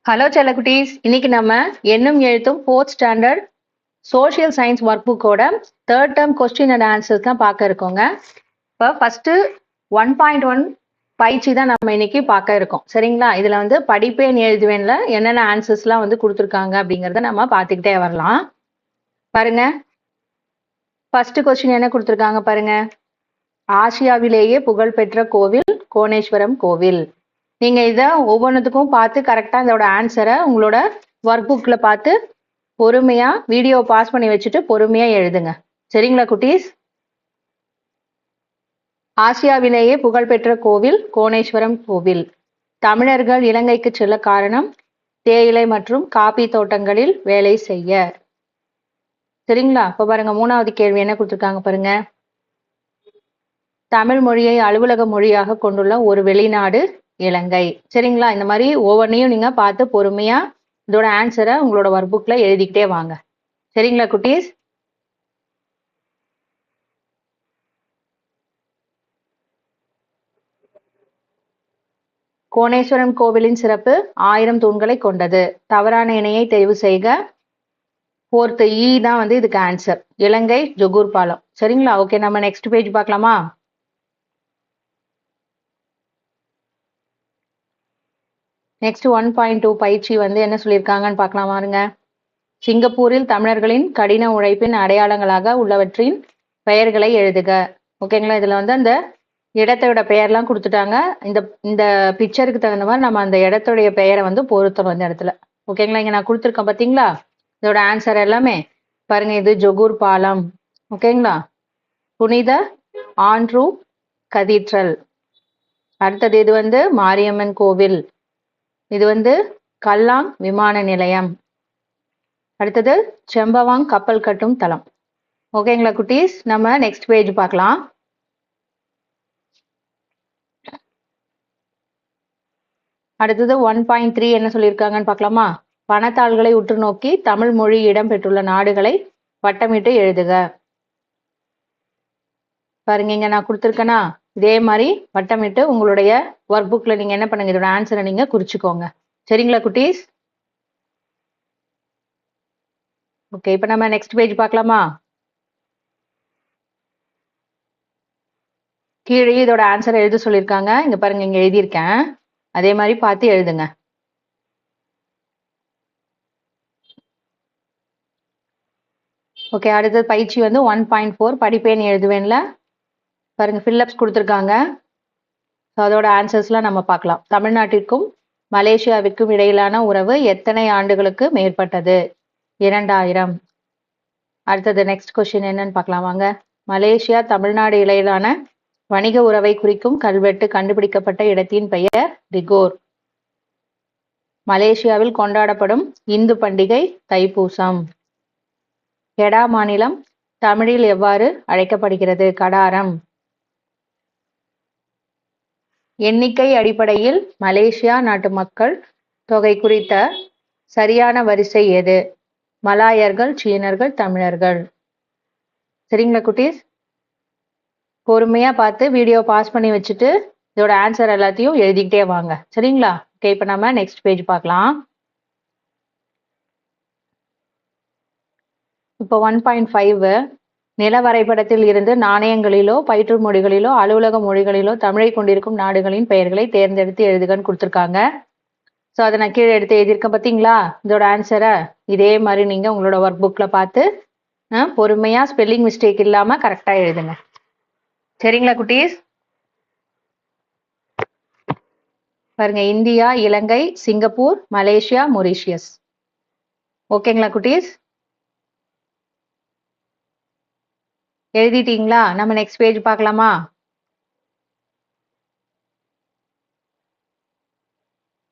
Hello செல்லக்குட்டீஸ், இன்னைக்கு நம்ம எண்ணும் எழுத்தும் 4th standard social science work புக்கோட third term question and answers தான் பார்க்க இருக்கோங்க. இப்போ ஃபர்ஸ்ட் 1.1 பயிற்சி தான் நம்ம இன்னைக்கு பார்க்க இருக்கோம். சரிங்களா? இதுல வந்து படிப்பேன் எழுதுவேன்ல என்னென்ன ஆன்சர்ஸ்லாம் வந்து கொடுத்துருக்காங்க அப்படிங்கிறத நம்ம பார்த்துக்கிட்டே வரலாம். பாருங்க, ஃபர்ஸ்ட் கொஸ்டின் என்ன கொடுத்துருக்காங்க பாருங்க. ஆசியாவிலேயே புகழ்பெற்ற கோவில் கோணேஸ்வரம் கோவில். நீங்க இதை ஒவ்வொன்றுத்துக்கும் பார்த்து கரெக்டாக இதோட ஆன்சரை உங்களோட ஒர்க் புக்கில் பார்த்து பொறுமையா வீடியோ பாஸ் பண்ணி வச்சுட்டு பொறுமையா எழுதுங்க. சரிங்களா குட்டீஸ்? ஆசியாவிலேயே புகழ்பெற்ற கோவில் கோணேஸ்வரம் கோவில். தமிழர்கள் இலங்கைக்கு செல்ல காரணம் தேயிலை மற்றும் காபி தோட்டங்களில் வேலை செய்ய. சரிங்களா? இப்ப பாருங்க, மூணாவது கேள்வி என்ன கொடுத்துருக்காங்க பாருங்க. தமிழ் மொழியை அலுவலக மொழியாக கொண்டுள்ள ஒரு வெளிநாடு இலங்கை. சரிங்களா? இந்த மாதிரி ஒவ்வொன்றையும் நீங்க பார்த்து பொறுமையா இதோட ஆன்சரை உங்களோட ஒர்க் புக்ல எழுதிக்கிட்டே வாங்க. சரிங்களா குட்டீஸ்? கோணேஸ்வரம் கோவிலின் சிறப்பு 1000 தூண்களை கொண்டது. தவறான இணையை தெரிவு செய்க. 4th E தான் வந்து இதுக்கு ஆன்சர். இலங்கை ஜொகூர் பாலம். சரிங்களா? ஓகே, நம்ம நெக்ஸ்ட் பேஜ் பார்க்கலாமா? நெக்ஸ்ட் 1.2 பயிற்சி வந்து என்ன சொல்லியிருக்காங்கன்னு பார்க்கலாம் பாருங்க. சிங்கப்பூரில் தமிழர்களின் கடின உழைப்பின் அடையாளங்களாக உள்ளவற்றின் பெயர்களை எழுதுக. ஓகேங்களா? இதுல வந்து அந்த இடத்தோட பெயர்லாம் கொடுத்துட்டாங்க. இந்த இந்த பிக்சருக்கு தகுந்த மாதிரி நம்ம அந்த இடத்துடைய பெயரை வந்து பொருத்தணும் இந்த இடத்துல. ஓகேங்களா? இங்க நான் கொடுத்துருக்கேன் பார்த்தீங்களா? இதோட ஆன்சர் எல்லாமே பாருங்க. இது ஜொகூர் பாலம். ஓகேங்களா? புனித ஆண்ட்ரூ கதீட்ரல். அடுத்தது இது வந்து மாரியம்மன் கோவில். இது வந்து கல்லாங் விமான நிலையம். அடுத்தது செம்பவாங் கப்பல் கட்டும் தளம். ஓகேங்களா குட்டீஸ்? நம்ம நெக்ஸ்ட் பேஜ் பார்க்கலாம். அடுத்தது 1.3 என்ன சொல்லியிருக்காங்கன்னு பார்க்கலாமா? பணத்தாள்களை உற்று நோக்கி தமிழ் மொழி இடம் பெற்றுள்ள நாடுகளை வட்டமிட்டு எழுதுக. பாருங்க, இங்க நான் கொடுத்துருக்கேனா இதே மாதிரி வட்டமிட்டு உங்களுடைய ஒர்க் புக்ல நீங்க என்ன பண்ணுங்க, இதோட ஆன்சரை நீங்க குறிச்சுக்கோங்க. சரிங்களா குட்டீஸ்? ஓகே, இப்போ நம்ம நெக்ஸ்ட் பேஜ் பார்க்கலாமா? கீழே இதோட ஆன்சர் எழுத சொல்லியிருக்காங்க. இங்க பாருங்க, இங்க எழுதியிருக்கேன். அதே மாதிரி பார்த்து எழுதுங்க. ஓகே, அடுத்தது பயிற்சி வந்து 1.4 படிப்பேன் எழுதுவேன்ல பாருங்க, ஃபில்லப்ஸ் கொடுத்துருக்காங்க. ஸோ அதோட ஆன்சர்ஸ்லாம் நம்ம பார்க்கலாம். தமிழ்நாட்டிற்கும் மலேசியாவிற்கும் இடையிலான உறவு எத்தனை ஆண்டுகளுக்கு மேற்பட்டது? 2000. அடுத்தது நெக்ஸ்ட் கொஸ்டின் என்னன்னு பார்க்கலாம் வாங்க. மலேசியா தமிழ்நாடு இடையிலான வணிக உறவை குறிக்கும் கல்வெட்டு கண்டுபிடிக்கப்பட்ட இடத்தின் பெயர் ரிகோர். மலேசியாவில் கொண்டாடப்படும் இந்து பண்டிகை தைப்பூசம். கெடா மாநிலம் தமிழில் எவ்வாறு அழைக்கப்படுகிறது? கடாரம். எண்ணிக்கை அடிப்படையில் மலேசியா நாட்டு மக்கள் தொகை குறித்த சரியான வரிசை எது? மலாயர்கள், சீனர்கள், தமிழர்கள். சரிங்களா குட்டீஸ்? பொறுமையா பார்த்து வீடியோ பாஸ் பண்ணி வச்சுட்டு இதோட ஆன்சர் எல்லாத்தையும் எழுதிக்கிட்டே வாங்க. சரிங்களா? ஓகே, இப்போ நம்ம நெக்ஸ்ட் பேஜ் பார்க்கலாம். இப்போ 1.5 நில வரைபடத்தில் இருந்து நாணயங்களிலோ பயிற்று மொழிகளிலோ அலுவலக மொழிகளிலோ தமிழை கொண்டிருக்கும் நாடுகளின் பெயர்களை தேர்ந்தெடுத்து எழுதுகன்னு கொடுத்துருக்காங்க. ஸோ அதை நான் கீழே எடுத்து எழுதியிருக்கேன் பார்த்தீங்களா? இதோட ஆன்சரை இதே மாதிரி நீங்கள் உங்களோட ஒர்க் புக்கில் பார்த்து பொறுமையாக ஸ்பெல்லிங் மிஸ்டேக் இல்லாமல் கரெக்டாக எழுதுங்க. சரிங்களா குட்டீஸ்? பாருங்க, இந்தியா, இலங்கை, சிங்கப்பூர், மலேசியா, மொரீஷியஸ். ஓகேங்களா குட்டீஸ்? எழுதிட்டீங்களா? நம்ம நெக்ஸ்ட் பேஜ் பார்க்கலாமா?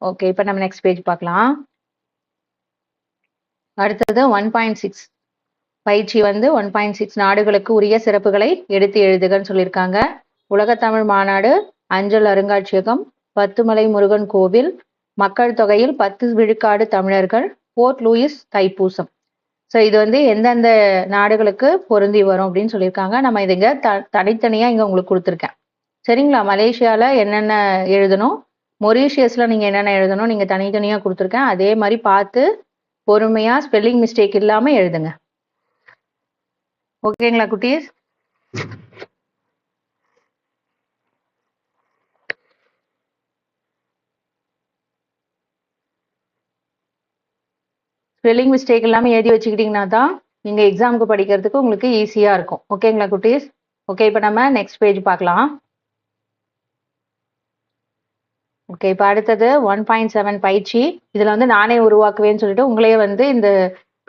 ஓகே, இப்போ நம்ம நெக்ஸ்ட் பேஜ் பார்க்கலாம். அடுத்தது 1.6 பயிற்சி வந்து 1.6 நாடுகளுக்கு உரிய சிறப்புகளை எடுத்து எழுதுகன்னு சொல்லியிருக்காங்க. உலகத்தமிழ் மாநாடு, அஞ்சல் அருங்காட்சியகம், பத்துமலை முருகன் கோவில், மக்கள் தொகையில் 10 விழுக்காடு தமிழர்கள், போர்ட் லூயிஸ் தைப்பூசம். ஸோ இது வந்து எந்தெந்த நாடுகளுக்கு பொருந்தி வரும் அப்படின்னு சொல்லியிருக்காங்க. நம்ம இதுங்க தனித்தனியாக இங்கே உங்களுக்கு கொடுத்துருக்கேன். சரிங்களா? மலேசியாவில் என்னென்ன எழுதணும், மொரீஷியஸில் நீங்கள் என்னென்ன எழுதணும் நீங்கள் தனித்தனியாக கொடுத்துருக்கேன். அதே மாதிரி பார்த்து பொறுமையாக ஸ்பெல்லிங் மிஸ்டேக் இல்லாமல் எழுதுங்க. ஓகேங்களா குட்டீஸ்? ஸ்பெல்லிங் மிஸ்டேக் இல்லாமல் எழுதி வச்சுக்கிட்டிங்கன்னா தான் நீங்கள் எக்ஸாமுக்கு படிக்கிறதுக்கு உங்களுக்கு ஈஸியாக இருக்கும். ஓகேங்களா குட்டீஸ்? ஓகே, இப்போ நம்ம நெக்ஸ்ட் பேஜ் பார்க்கலாம். ஓகே, இப்போ அடுத்தது 1.7 பயிற்சி. இதில் வந்து நானே உருவாக்குவேன்னு சொல்லிட்டு உங்களையே வந்து இந்த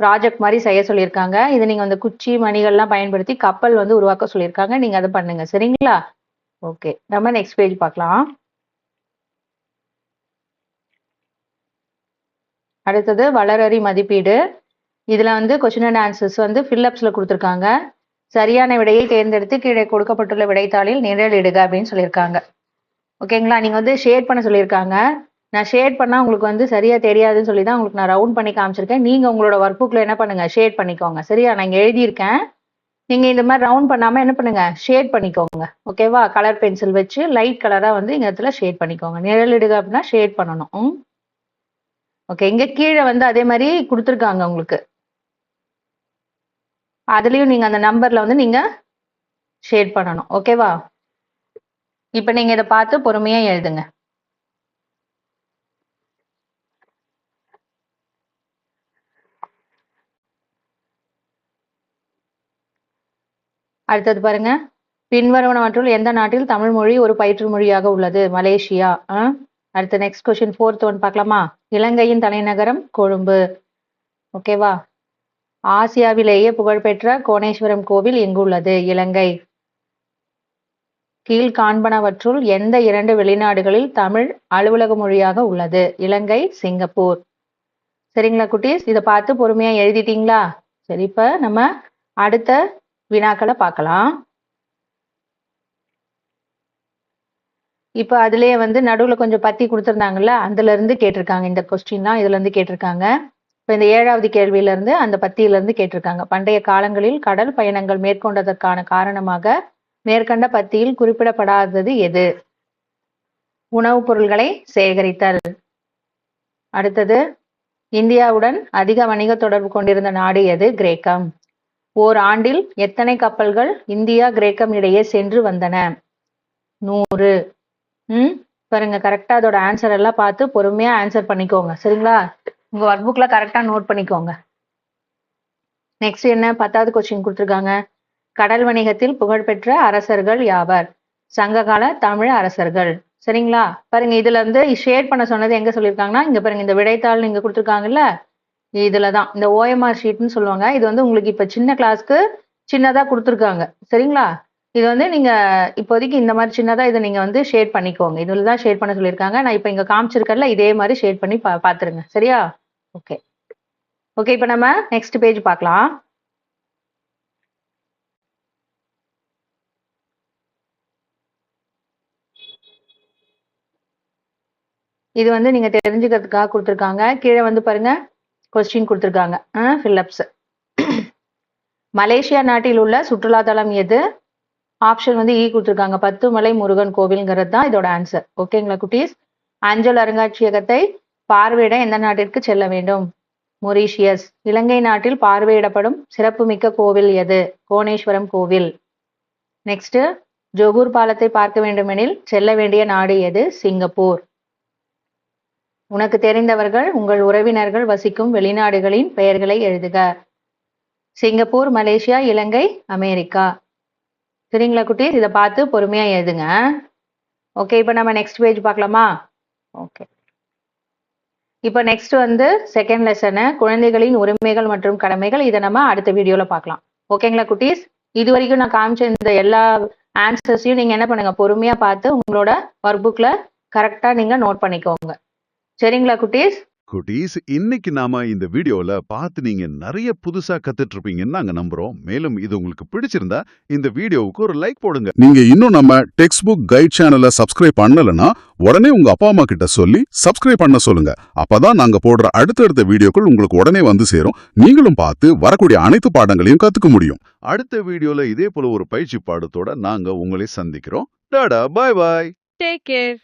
ப்ராஜெக்ட் மாதிரி செய்ய சொல்லியிருக்காங்க. இது நீங்கள் வந்து குச்சி மணிகள்லாம் பயன்படுத்தி கப்பல் வந்து உருவாக்க சொல்லியிருக்காங்க. நீங்கள் அதை பண்ணுங்க, சரிங்களா? ஓகே, நம்ம நெக்ஸ்ட் பேஜ் பார்க்கலாம். அடுத்தது வளரறி மதிப்பீடு. இதில் வந்து கொஸ்டின் அண்ட் ஆன்சர்ஸ் வந்து ஃபில்லப்ஸில் கொடுத்துருக்காங்க. சரியான விடையை தேர்ந்தெடுத்து கீழே கொடுக்கப்பட்டுள்ள விடைத்தாளில் நிழலிடுக அப்படின்னு சொல்லியிருக்காங்க. ஓகேங்களா? நீங்கள் வந்து ஷேட் பண்ண சொல்லியிருக்காங்க. நான் ஷேட் பண்ணால் உங்களுக்கு வந்து சரியாக தெரியாதுன்னு சொல்லி தான் உங்களுக்கு நான் ரவுண்ட் பண்ணி காமிச்சிருக்கேன். நீங்கள் உங்களோட ஒர்க் புக்கில் என்ன பண்ணுங்கள், ஷேட் பண்ணிக்கோங்க. சரியா? நான் இங்கே எழுதியிருக்கேன். நீங்கள் இந்த மாதிரி ரவுண்ட் பண்ணாமல் என்ன பண்ணுங்கள், ஷேட் பண்ணிக்கோங்க. ஓகேவா? கலர் பென்சில் வச்சு லைட் கலராக வந்து இந்த இடத்துல ஷேட் பண்ணிக்கோங்க. நிழலிடுக அப்படின்னா ஷேட் பண்ணணும். ஓகே, இங்கே கீழே வந்து அதே மாதிரி கொடுத்துருக்காங்க உங்களுக்கு. அதுலேயும் நீங்கள் அந்த நம்பரில் வந்து நீங்கள் ஷேட் பண்ணணும். ஓகேவா? இப்போ நீங்கள் இதை பார்த்து பொறுமையாக எழுதுங்க. அடுத்தது பாருங்க. பின்வருவனவற்றுள் எந்த நாட்டில் தமிழ் மொழி ஒரு பயிற்று மொழியாக உள்ளது? மலேசியா. அடுத்த நெக்ஸ்ட் கொஸ்டின் 4th ஒன் பார்க்கலாமா? இலங்கையின் தலைநகரம் கொழும்பு. ஓகேவா? ஆசியாவிலேயே புகழ்பெற்ற கோணேஸ்வரம் கோவில் எங்குள்ளது? இலங்கை. கீழ் காண்பனவற்றுள் எந்த 2 வெளிநாடுகளில் தமிழ் அலுவலக மொழியாக உள்ளது? இலங்கை, சிங்கப்பூர். சரிங்களா குட்டீஸ்? இதை பார்த்து பொறுமையா எழுதிட்டீங்களா? சரி, இப்ப நம்ம அடுத்த வினாக்களை பார்க்கலாம். இப்ப அதுலயே வந்து நடுவுல கொஞ்சம் பத்தி கொடுத்திருந்தாங்கல்ல, அதுல இருந்து கேட்டிருக்காங்க. இந்த கொஸ்டின்லாம் இதுல இருந்து கேட்டிருக்காங்க. இப்ப இந்த 7வது கேள்வியில இருந்து அந்த பத்தியில இருந்து கேட்டிருக்காங்க. பண்டைய காலங்களில் கடல் பயணங்கள் மேற்கொண்டதற்கான காரணமாக மேற்கண்ட பத்தியில் குறிப்பிடப்படாதது எது? உணவுப் பொருள்களை சேகரித்தல். அடுத்தது, இந்தியாவுடன் அதிக வணிக தொடர்பு கொண்டிருந்த நாடு எது? கிரேக்கம். ஓர் ஆண்டில் எத்தனை கப்பல்கள் இந்தியா கிரேக்கம் இடையே சென்று வந்தன? 100. பாருங்க, கரெக்டா அதோட ஆன்சர் எல்லாம் பார்த்து பொறுமையா ஆன்சர் பண்ணிக்கோங்க. சரிங்களா? உங்க ஒர்க் புக்ல கரெக்டா நோட் பண்ணிக்கோங்க. நெக்ஸ்ட் என்ன? 10வது கொஸ்டின் கொடுத்துருக்காங்க. கடல் வணிகத்தில் புகழ்பெற்ற அரசர்கள் யாவர்? சங்ககால தமிழ் அரசர்கள். சரிங்களா? பாருங்க, இதுல இருந்து ஷேட் பண்ண சொன்னது எங்க சொல்லியிருக்காங்கன்னா, இங்க பாருங்க, இந்த விடைத்தாள் இங்க கொடுத்துருக்காங்கல்ல, இதுலதான் இந்த ஓஎம்ஆர் ஷீட்னு சொல்லுவாங்க. இது வந்து உங்களுக்கு இப்ப சின்ன கிளாஸ்க்கு சின்னதா கொடுத்துருக்காங்க. சரிங்களா? இது வந்து நீங்க இப்போதைக்கு இந்த மாதிரி சின்னதா இதை நீங்க வந்து ஷேட் பண்ணிக்கோங்க. இதுலதான் ஷேட் பண்ண சொல்லியிருக்காங்க. நான் இப்ப இங்க காமிச்சிருக்கேன்ல, இதே மாதிரி ஷேட் பண்ணி பாத்துருங்க. சரியா? ஓகே ஓகே, இப்ப நம்ம நெக்ஸ்ட் பேஜ் பார்க்கலாம். இது வந்து நீங்க தெரிஞ்சுக்கிறதுக்காக கொடுத்துருக்காங்க. கீழே வந்து பாருங்க, கொஸ்டின் கொடுத்துருக்காங்க. ஃபில்லப்ஸ். மலேசியா நாட்டில் உள்ள சுற்றுலா தலம் எது? ஆப்ஷன் வந்து கொடுத்துருக்காங்க. பத்துமலை முருகன் கோவில்ங்கிறது தான் இதோட ஆன்சர். ஓகேங்களா குட்டீஸ்? அஞ்சல் அருங்காட்சியகத்தை பார்வையிட எந்த நாட்டிற்கு செல்ல வேண்டும்? மொரீஷியஸ். இலங்கை நாட்டில் பார்வையிடப்படும் சிறப்புமிக்க கோவில் எது? கோணேஸ்வரம் கோவில். நெக்ஸ்ட், ஜொகூர் பாலத்தை பார்க்க வேண்டுமெனில் செல்ல வேண்டிய நாடு எது? சிங்கப்பூர். உனக்கு தெரிந்தவர்கள் உங்கள் உறவினர்கள் வசிக்கும் வெளிநாடுகளின் பெயர்களை எழுதுக. சிங்கப்பூர், மலேசியா, இலங்கை, அமெரிக்கா. சரிங்களா குட்டீஸ்? இதை பார்த்து பொறுமையா எழுதுங்க. ஓகே, இப்போ நம்ம நெக்ஸ்ட் பேஜ் பார்க்கலாமா? ஓகே, இப்போ நெக்ஸ்ட் வந்து செகண்ட் லெசனு, குழந்தைகளின் உரிமைகள் மற்றும் கடமைகள். இதை நம்ம அடுத்த வீடியோல பார்க்கலாம். ஓகேங்களா குட்டீஸ்? இது வரைக்கும் நான் காமிச்ச இந்த எல்லா ஆன்சர்ஸையும் நீங்க என்ன பண்ணுங்க, பொறுமையா பார்த்து உங்களோட ஒர்க் புக்ல கரெக்டா நீங்க நோட் பண்ணிக்கோங்க. சரிங்களா குட்டீஸ்? குட்டீஸ், இன்னைக்கு நாம இந்த வீடியோல பார்த்து நீங்க நிறைய புதுசா கத்துட்டு இருப்பீங்கன்னு நாங்க நம்புறோம். மேலும் இது உங்களுக்கு பிடிச்சிருந்தா இந்த வீடியோவுக்கு ஒரு லைக் போடுங்க. நீங்க இன்னும் நம்ம டெக்ஸ்ட் புக் கைட் சேனலை சப்ஸ்கிரைப் பண்ணலனா உடனே உங்க அப்பா அம்மா கிட்ட சொல்லி சப்ஸ்கிரைப் பண்ண சொல்லுங்க. அப்பதான் நாங்க போடுற அடுத்தடுத்த வீடியோக்கள் உங்களுக்கு உடனே வந்து சேரும். நீங்களும் பார்த்து வரக்கூடிய அனைத்து பாடங்களையும் கத்துக்க முடியும். அடுத்த வீடியோல இதே போல ஒரு பயிற்சி பாடத்தோட நாங்க உங்களை சந்திக்கிறோம். டாடா, பாய் பாய். Take care.